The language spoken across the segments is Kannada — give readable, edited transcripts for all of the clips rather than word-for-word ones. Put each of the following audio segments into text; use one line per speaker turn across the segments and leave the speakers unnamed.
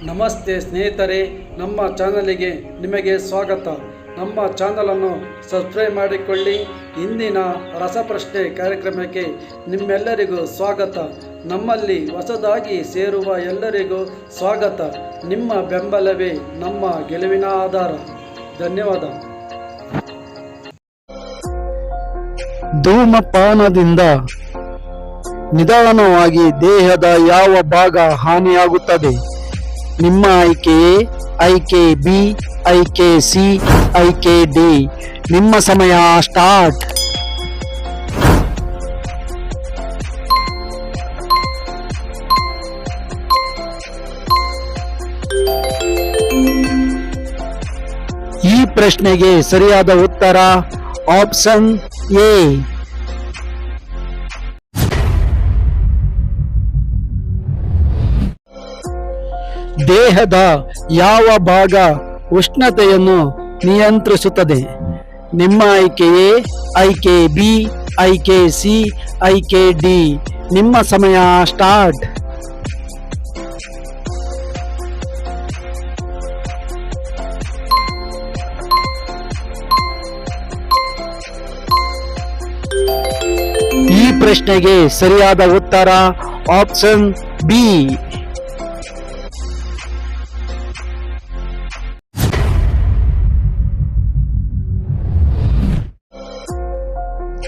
ನಮಸ್ತೆ ಸ್ನೇಹಿತರೆ, ನಮ್ಮ ಚಾನಲಿಗೆ ನಿಮಗೆ ಸ್ವಾಗತ. ನಮ್ಮ ಚಾನಲನ್ನು ಸಬ್ಸ್ಕ್ರೈಬ್ ಮಾಡಿಕೊಳ್ಳಿ. ಇಂದಿನ ರಸಪ್ರಶ್ನೆ ಕಾರ್ಯಕ್ರಮಕ್ಕೆ ನಿಮ್ಮೆಲ್ಲರಿಗೂ ಸ್ವಾಗತ. ನಮ್ಮಲ್ಲಿ ಹೊಸದಾಗಿ ಸೇರುವ ಎಲ್ಲರಿಗೂ ಸ್ವಾಗತ. ನಿಮ್ಮ ಬೆಂಬಲವೇ ನಮ್ಮ ಗೆಲುವಿನ ಆಧಾರ. ಧನ್ಯವಾದ.
ಧೂಮಪಾನದಿಂದ ನಿಧಾನವಾಗಿ ದೇಹದ ಯಾವ ಭಾಗ ಹಾನಿಯಾಗುತ್ತದೆ? ನಿಮ್ಮ ಆಯ್ಕೆ ಬಿ, ಆಯ್ಕೆ ಸಿ, ಆಯ್ಕೆ ಡಿ. ನಿಮ್ಮ ಸಮಯ ಸ್ಟಾರ್ಟ್. ಈ ಪ್ರಶ್ನೆಗೆ ಸರಿಯಾದ ಉತ್ತರ ಆಪ್ಷನ್ ಎ. ದೇಹದ ಯಾವ ಭಾಗ ಉಷ್ಣತೆಯನ್ನು ನಿಯಂತ್ರಿಸುತ್ತದೆ? ನಿಮ್ಮ ಆಯ್ಕೆಯೇ ಆಯ್ಕೆ ಬಿ, ಆಯ್ಕೆ ಸಿ, ಆಯ್ಕೆ ಡಿ. ನಿಮ್ಮ ಸಮಯ ಸ್ಟಾರ್ಟ್. ಈ ಪ್ರಶ್ನೆಗೆ ಸರಿಯಾದ ಉತ್ತರ ಆಪ್ಷನ್ ಬಿ.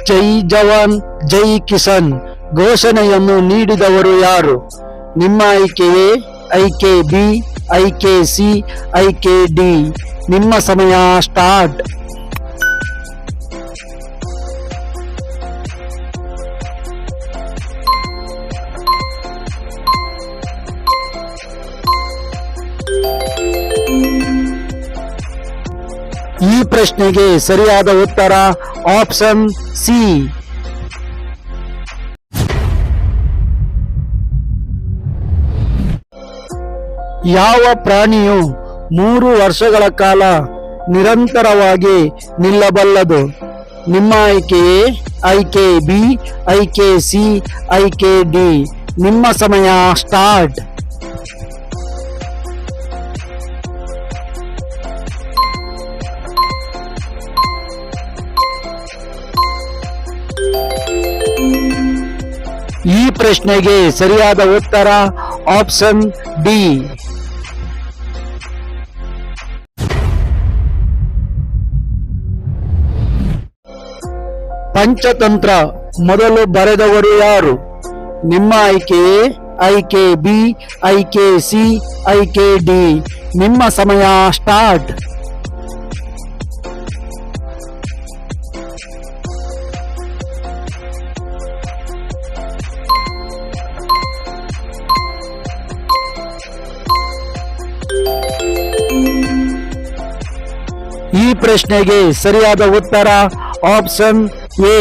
ಜೈ ಜವಾನ್ ಜೈ ಕಿಸಾನ್ ಘೋಷಣೆಯನ್ನು ನೀಡಿದವರು ಯಾರು? ನಿಮ್ಮ ಆಯ್ಕೆಯೇ ಆಯ್ಕೆ ಬಿ, ಆಯ್ಕೆ ಸಿ, ಆಯ್ಕೆ ಡಿ. ನಿಮ್ಮ ಸಮಯ ಸ್ಟಾರ್ಟ್. ಈ ಪ್ರಶ್ನೆಗೆ ಸರಿಯಾದ ಉತ್ತರ ಆಪ್ಷನ್ ಸಿ. ಯಾವ ಪ್ರಾಣಿಯು 3 ವರ್ಷಗಳ ಕಾಲ ನಿರಂತರವಾಗಿ ನಿಲ್ಲಬಲ್ಲದು? ನಿಮ್ಮ ಆಯ್ಕೆಯೇ ಆಯ್ಕೆ ಬಿ, ಆಯ್ಕೆ ಸಿ, ಆಯ್ಕೆ ಡಿ. ನಿಮ್ಮ ಸಮಯ ಸ್ಟಾರ್ಟ್. ಈ ಪ್ರಶ್ನೆಗೆ ಸರಿಯಾದ ಉತ್ತರ ಆಪ್ಷನ್ ಡಿ. ಪಂಚತಂತ್ರ ಮೊದಲು ಬರೆದವರು ಯಾರು? ನಿಮ್ಮ ಆಯ್ಕೆಯೇ ಆಯ್ಕೆ ಬಿ, ಆಯ್ಕೆ ಸಿ, ಆಯ್ಕೆ ಡಿ. ನಿಮ್ಮ ಸಮಯ ಸ್ಟಾರ್ಟ್. ಈ ಪ್ರಶ್ನೆಗೆ ಸರಿಯಾದ ಉತ್ತರ ಆಪ್ಷನ್ ಎ.